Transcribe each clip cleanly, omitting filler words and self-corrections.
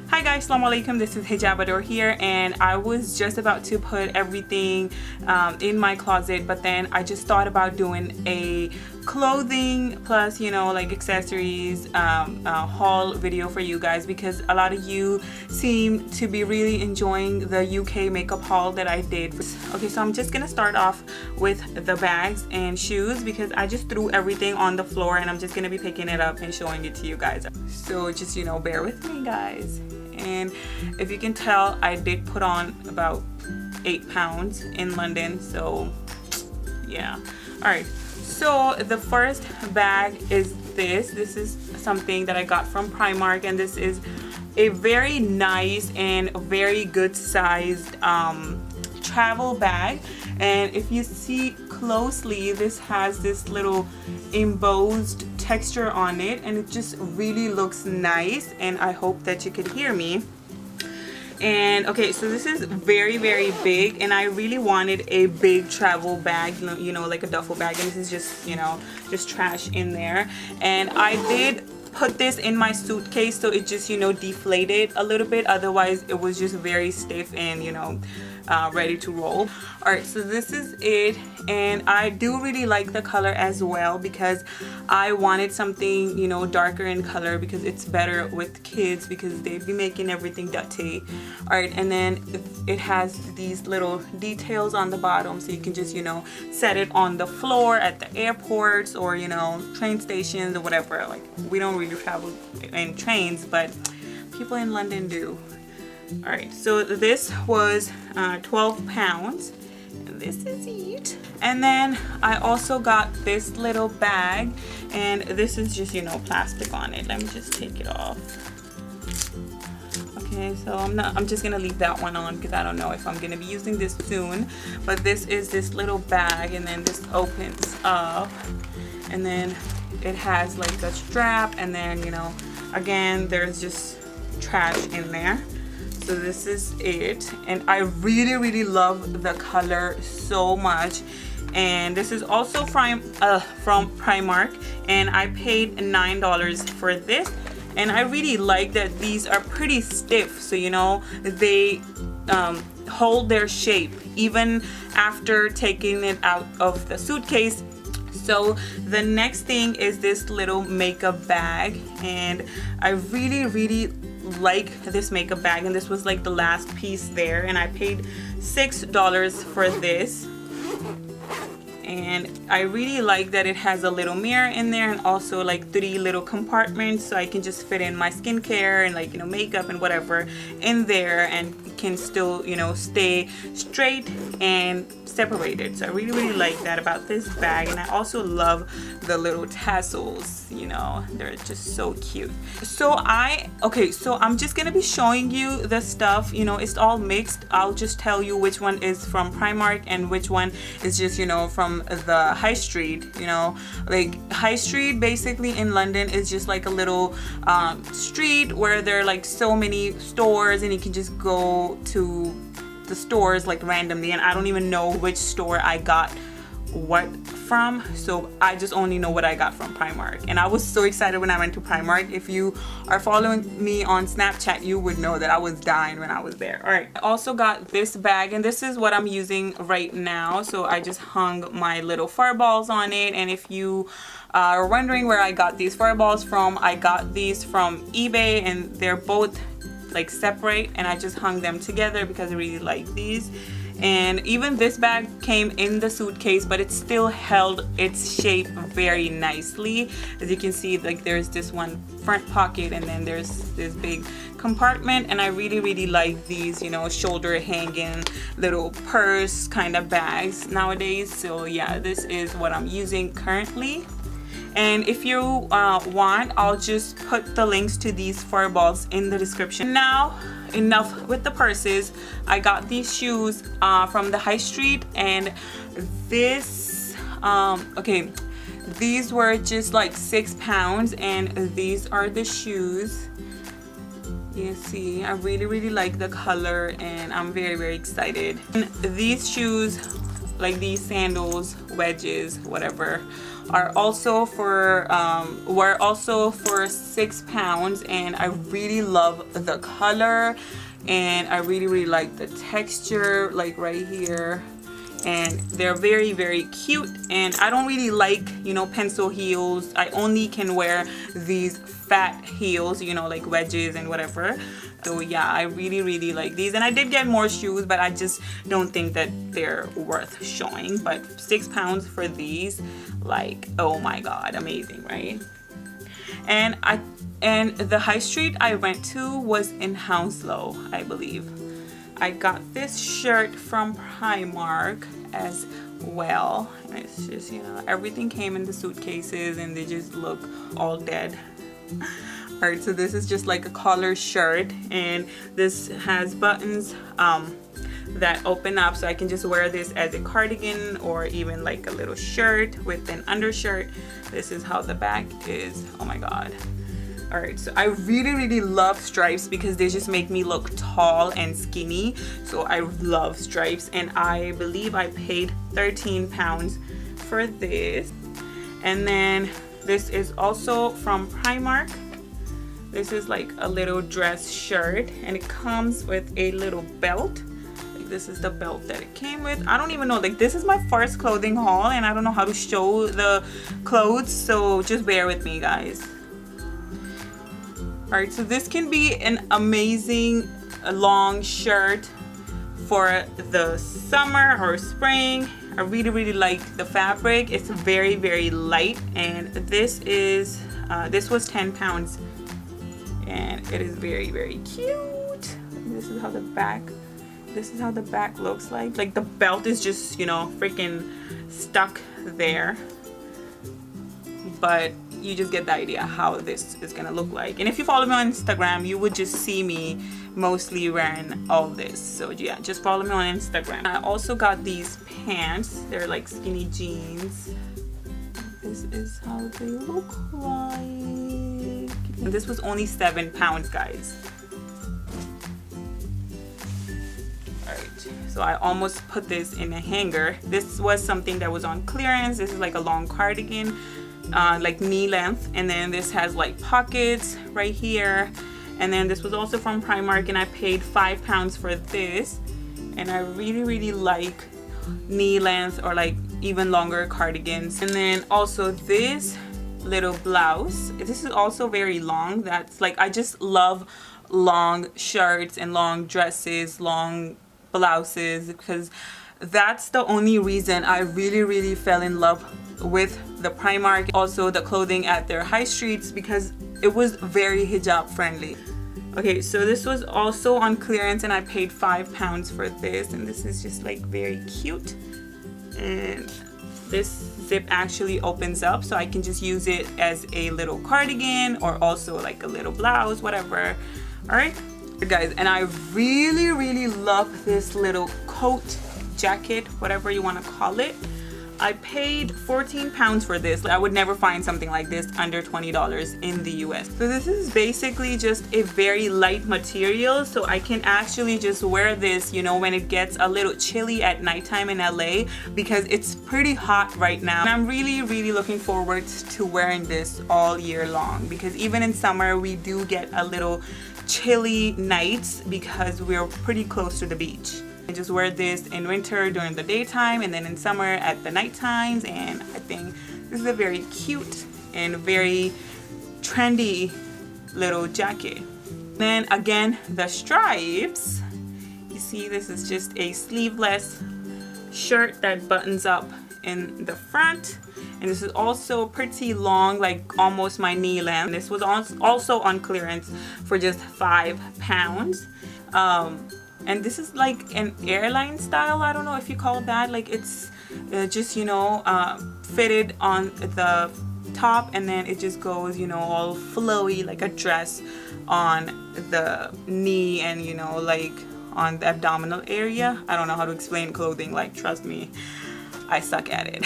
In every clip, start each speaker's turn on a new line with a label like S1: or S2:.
S1: Hi guys, Assalamu alaikum. This is HIJABADORE here, and I was just about to put everything in my closet, but then I just thought about doing a clothing plus, you know, like accessories haul video for you guys, because a lot of you seem to be really enjoying the UK makeup haul that I did. Okay, so I'm just gonna start off with the bags and shoes because I just threw everything on the floor and I'm just gonna be picking it up and showing it to you guys. So just, you know, bear with me guys. And if you can tell, I did put on about 8 pounds in London, so yeah. All right, so the first bag is this is something that I got from Primark, and this is a very nice and very good sized travel bag. And if you see closely, this has this little embossed texture on it, and it just really looks nice, and I hope that you could hear me. And okay, so this is very big, and I really wanted a big travel bag, you know, like a duffel bag, and this is just, you know, just trash in there. And I did put this in my suitcase so it just, you know, deflated a little bit, otherwise it was just very stiff and, you know, ready to roll. All right, so this is it, and I do really like the color as well because I wanted something, you know, darker in color because it's better with kids because they'd be making everything dirty. All right, and then it has these little details on the bottom, so you can just, you know, set it on the floor at the airports or, you know, train stations or whatever. Like, we don't really travel in trains, but people in London do. All right, so this was 12 pounds, and this is it. And then I also got this little bag, and this is just, you know, plastic on it. Let me just take it off. Okay, so I'm just gonna leave that one on because I don't know if I'm gonna be using this soon. But this is this little bag, and then this opens up, and then it has like a strap, and then, you know, again, there's just trash in there. So this is it, and I really love the color so much. And this is also from Primark, and I paid $9 for this, and I really like that these are pretty stiff, so, you know, they hold their shape even after taking it out of the suitcase. So the next thing is this little makeup bag, and I really like this makeup bag, and this was like the last piece there, and I paid $6 for this. And I really like that it has a little mirror in there, and also like 3 little compartments, so I can just fit in my skincare and, like, you know, makeup and whatever in there, and can still, you know, stay straight and separated. So I really like that about this bag. And I also love the little tassels, you know, they're just so cute. So I'm just gonna be showing you the stuff, you know, it's all mixed. I'll just tell you which one is from Primark and which one is just, you know, from the high street. You know, like high street basically in London is just like a little street where there are like so many stores, and you can just go to the stores like randomly, and I don't even know which store I got what from, so I just only know what I got from Primark. And I was so excited when I went to Primark. If you are following me on Snapchat, you would know that I was dying when I was there. All right, I also got this bag, and this is what I'm using right now. So I just hung my little FURBALLS on it, and if you are wondering where I got these FURBALLS from, I got these from eBay, and they're both like separate, and I just hung them together because I really like these. And even this bag came in the suitcase, but it still held its shape very nicely. As you can see, like, there's this one front pocket, and then there's this big compartment, and I really like these, you know, shoulder hanging little purse kind of bags nowadays. So yeah, this is what I'm using currently. And if you want, I'll just put the links to these FURBALLS in the description. Now, enough with the purses. I got these shoes from the high street, and this, okay, these were just like 6 pounds, and these are the shoes. You see, I really like the color, and I'm very excited. And these shoes, like these sandals, wedges, whatever, are also for were also for £6, and I really love the color, and I really like the texture, like right here. And they're very cute, and I don't really like, you know, pencil heels. I only can wear these fat heels, you know, like wedges and whatever. So yeah, I really like these, and I did get more shoes, but I just don't think that they're worth showing. But £6 for these, like, oh my god, amazing, right? And the high street I went to was in Hounslow, I believe. I got this shirt from Primark as well. And it's just, you know, everything came in the suitcases and they just look all dead. Alright, so this is just like a collar shirt, and this has buttons that open up, so I can just wear this as a cardigan or even like a little shirt with an undershirt. This is how the back is. Oh my god. Alright, so I really love stripes because they just make me look tall and skinny. So I love stripes, and I believe I paid £13 for this. And then this is also from Primark. This is like a little dress shirt, and it comes with a little belt. Like, this is the belt that it came with. I don't even know, like, this is my first clothing haul, and I don't know how to show the clothes, so just bear with me, guys. Alright, so this can be an amazing long shirt for the summer or spring. I really like the fabric. It's very light, and this is this was £10, and it is very cute. This is how the back looks like. Like, the belt is just, you know, freaking stuck there, but you just get the idea how this is gonna look like. And if you follow me on Instagram, you would just see me mostly wearing all this. So yeah, just follow me on Instagram. I also got these pants. They're like skinny jeans. This is how they look like. And this was only £7, guys. Alright, so I almost put this in a hanger. This was something that was on clearance. This is like a long cardigan, like knee length, and then this has like pockets right here. And then this was also from Primark, and I paid £5 for this. And I really like knee length or like even longer cardigans. And then also this little blouse. This is also very long. That's like, I just love long shirts and long dresses, long blouses, because that's the only reason I really fell in love with the Primark, also the clothing at their high streets, because it was very hijab friendly. Okay, so this was also on clearance, and I paid £5 for this, and this is just like very cute. And this zip actually opens up, so I can just use it as a little cardigan or also like a little blouse, whatever. All right, guys, and I really love this little coat, jacket, whatever you want to call it. I paid £14 for this. I would never find something like this under $20 in the US. So this is basically just a very light material, so I can actually just wear this, you know, when it gets a little chilly at nighttime in LA, because it's pretty hot right now. And I'm really looking forward to wearing this all year long, because even in summer we do get a little chilly nights because we're pretty close to the beach. I just wear this in winter during the daytime, and then in summer at the night times, and I think this is a very cute and very trendy little jacket. Then again, the stripes, you see this is just a sleeveless shirt that buttons up in the front, and this is also pretty long, like almost my knee length. This was also on clearance for just £5. And this is like an airline style, I don't know if you call it that, like it's just, you know, fitted on the top, and then it just goes, you know, all flowy like a dress on the knee, and, you know, like on the abdominal area. I don't know how to explain clothing, like, trust me, I suck at it.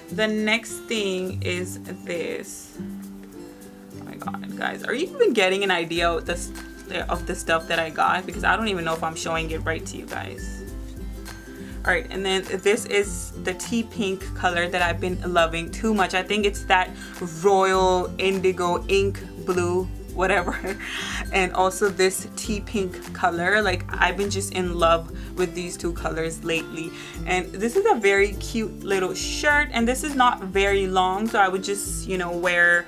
S1: The next thing is this. Oh my god, guys, are you even getting an idea of the stuff that I got? Because I don't even know if I'm showing it right to you guys. All right, and then this is the tea pink color that I've been loving too much. I think it's that royal indigo ink blue, whatever. And also this tea pink color. Like, I've been just in love with these two colors lately. And this is a very cute little shirt, and this is not very long, so I would just, you know, wear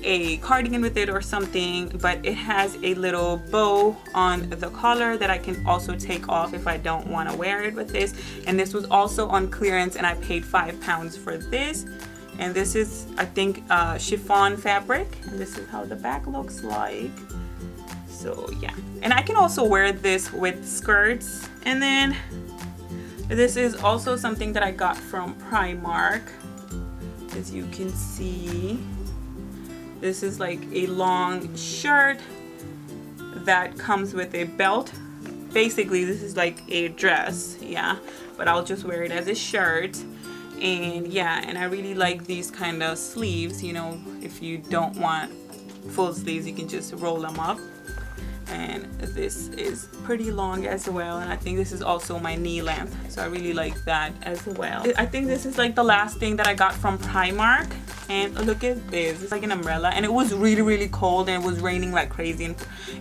S1: a cardigan with it or something. But it has a little bow on the collar that I can also take off if I don't want to wear it with this. And this was also on clearance, and I paid £5 for this. And this is, I think, chiffon fabric, and this is how the back looks like. So yeah, and I can also wear this with skirts. And then this is also something that I got from Primark. As you can see, this is like a long shirt that comes with a belt. Basically, this is like a dress, yeah, but I'll just wear it as a shirt. And yeah, and I really like these kind of sleeves. You know, if you don't want full sleeves, you can just roll them up. And this is pretty long as well, and I think this is also my knee length, so I really like that as well. I think this is like the last thing that I got from Primark. And look at this, it's like an umbrella, and it was really cold, and it was raining like crazy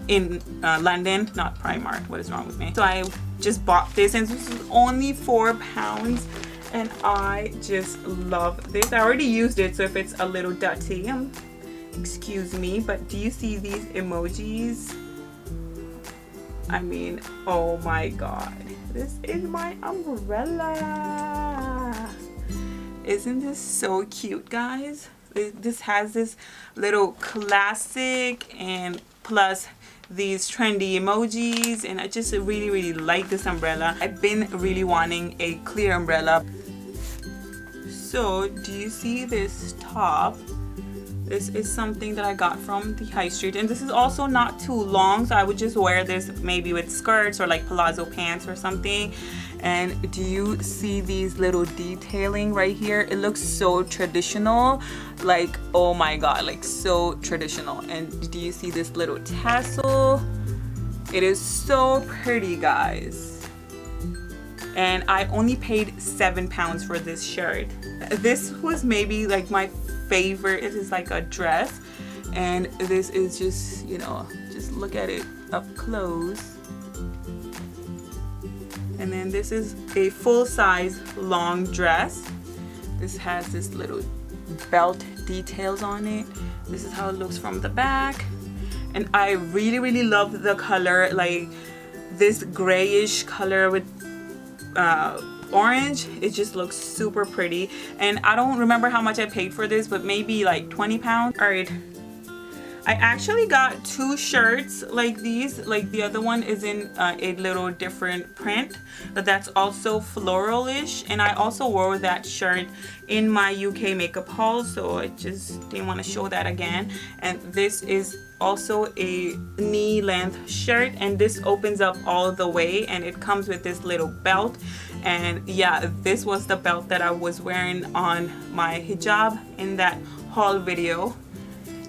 S1: in London. Not Primark, what is wrong with me? So I just bought this, and this is only £4, and I just love this. I already used it, so if it's a little dirty, excuse me. But do you see these emojis? I mean, oh my god, this is my umbrella. Isn't this so cute, guys? This has this little classic and plus these trendy emojis, and I just really like this umbrella. I've been really wanting a clear umbrella. So do you see this top? This is something that I got from the high street, and this is also not too long, so I would just wear this maybe with skirts or like palazzo pants or something. And do you see these little detailing right here? It looks so traditional, like, oh my god, like so traditional. And do you see this little tassel? It is so pretty, guys. And I only paid £7 for this shirt. This was maybe like my favorite. It is like a dress, and this is just, you know, just look at it up close. And then this is a full-size long dress. This has this little belt details on it. This is how it looks from the back, and I really love the color, like this grayish color with orange. It just looks super pretty, and I don't remember how much I paid for this, but maybe like £20. All right, I actually got two shirts like these. Like the other one is in a little different print, but that's also floral-ish, and I also wore that shirt in my UK makeup haul, so I just didn't want to show that again. And this is also a knee length shirt, and this opens up all the way, and it comes with this little belt. And yeah, this was the belt that I was wearing on my hijab in that haul video.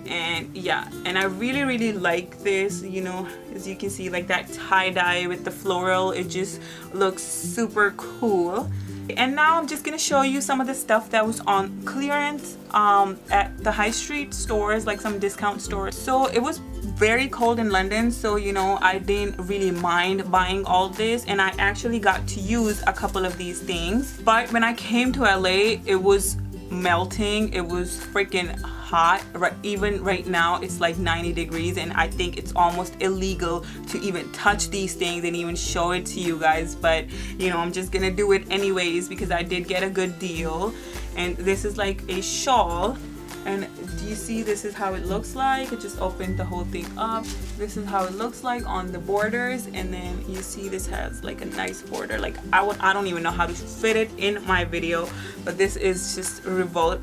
S1: And yeah, and I really like this, you know, as you can see, like that tie-dye with the floral, it just looks super cool. And now I'm just gonna show you some of the stuff that was on clearance at the high street stores, like some discount stores. So it was very cold in London, so you know, I didn't really mind buying all this, and I actually got to use a couple of these things. But when I came to LA, it was melting. It was freaking hot. Even right now it's like 90 degrees, and I think it's almost illegal to even touch these things and even show it to you guys, but you know, I'm just gonna do it anyways because I did get a good deal. And this is like a shawl, and do you see, this is how it looks like. It just opened the whole thing up. This is how it looks like on the borders, and then you see this has like a nice border. Like I don't even know how to fit it in my video, but this is just revolt.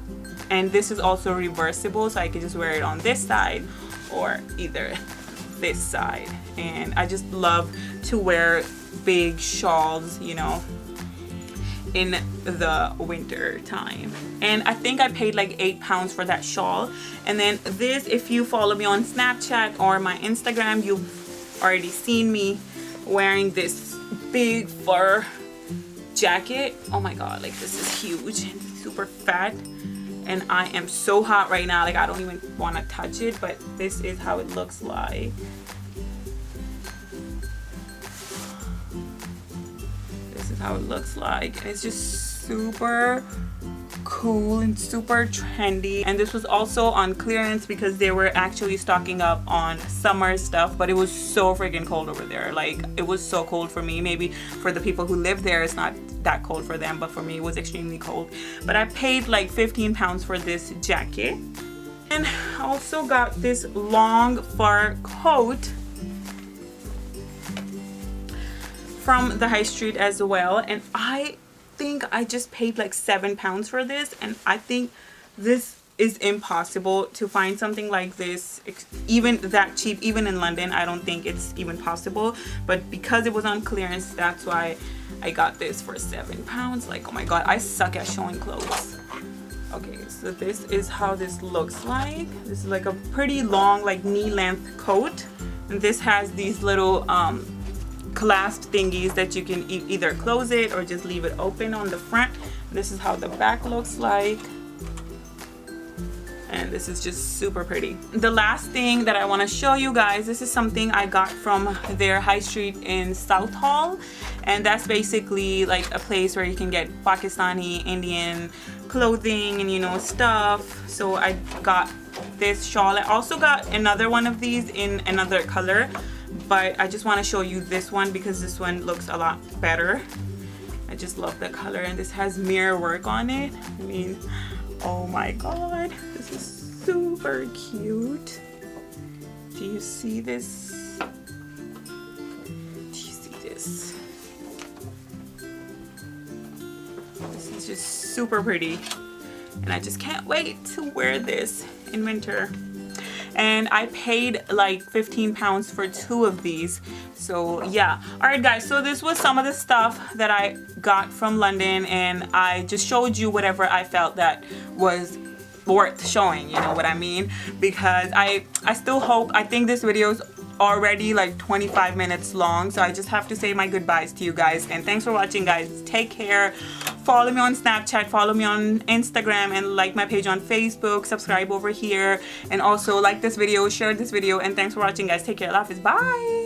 S1: And this is also reversible, so I could just wear it on this side or either this side. And I just love to wear big shawls, you know, in the winter time. And I think I paid like £8 for that shawl. And then this, if you follow me on Snapchat or my Instagram, you've already seen me wearing this big fur jacket. Oh my god, like this is huge and super fat, and I am so hot right now, like I don't even want to touch it, but this is how it looks like. This is how it looks like, and it's just super cool and super trendy. And this was also on clearance because they were actually stocking up on summer stuff, but it was so freaking cold over there. Like it was so cold for me. Maybe for the people who live there it's not that cold for them, but for me it was extremely cold. But I paid like 15 pounds for this jacket, and I also got this long fur coat from the high street as well, and I think I just paid like 7 pounds for this, and I think this is impossible to find something like this even that cheap. Even in London I don't think it's even possible, but because it was on clearance, that's why I got this for 7 pounds. Like, oh my god, I suck at showing clothes. Okay, so this is how this looks like. This is like a pretty long, like knee length coat, and this has these little clasp thingies that you can either close it or just leave it open on the front. This is how the back looks like, and this is just super pretty. The last thing that I want to show you guys, this is something I got from their high street in Southall, and that's basically like a place where you can get Pakistani, Indian clothing and, you know, stuff. So I got this shawl. I also got another one of these in another color, but I just want to show you this one because this one looks a lot better. I just love the color, and this has mirror work on it. I mean, oh my god, this is super cute. Do you see this? Do you see this? This is just super pretty, and I just can't wait to wear this in winter. And I paid like 15 pounds for 2 of these. So yeah. Alright guys, so this was some of the stuff that I got from London, and I just showed you whatever I felt that was worth showing, you know what I mean? Because I still hope, I think this video is already like 25 minutes long, so I just have to say my goodbyes to you guys, and thanks for watching guys. Take care. Follow me on Snapchat, follow me on Instagram, and like my page on Facebook. Subscribe over here, and also like this video, share this video, and thanks for watching guys. Take care. Love is bye.